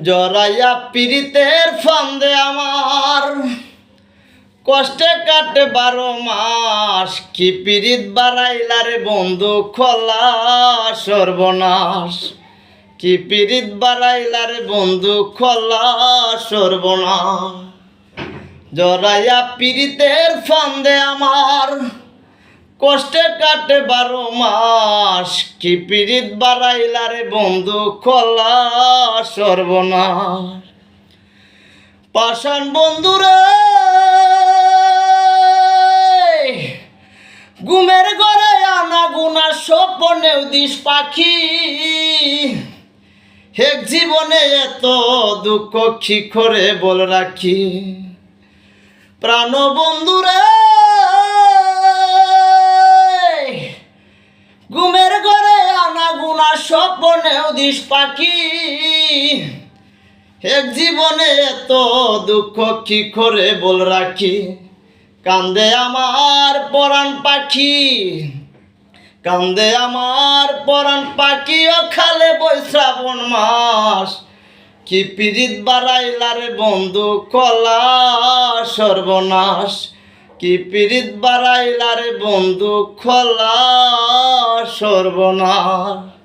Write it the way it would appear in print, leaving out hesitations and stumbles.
জড়াইয়া পীড়িতের ফান্দে আমার কষ্টে কাটে 12 মাস। কি পীড়িত বাড়াইলা রে বন্ধু খোলা সর্বনাশ। কি পীড়িত বাড়াইলা রে বন্ধু খোলা সর্বনাশ। জড়াইয়া পীড়িতের ফান্দে আমার কষ্টে কাটে 12 মাস। কি পীড়িত বাড়াইলা রে বন্ধু খোলা সর্বনাশ। পাষাণ বন্ধুরে ঘুমের ঘরে আনা গুনা স্বপ্নেও দিস পাখি। এক জীবনে এত দুঃখ কি করে বল রাখি। প্রাণ বন্ধুরে ঘুমের ঘরে আনা গুনা স্বপ্নেও দিস পাখি। এক জীবনে এত দুঃখ কি করে বল রাখি। কান্দে আমার পরাণ পাখি, কান্দে আমার পরাণ পাখি ও খালে বৈশ্রাবণ মাস। কি পীড়িত বাড়াইলা রে বন্ধু খোলা সর্বনাশ। কি পীড়িত বাড়াইলা রে বন্ধু খোলা সর্বনাশ।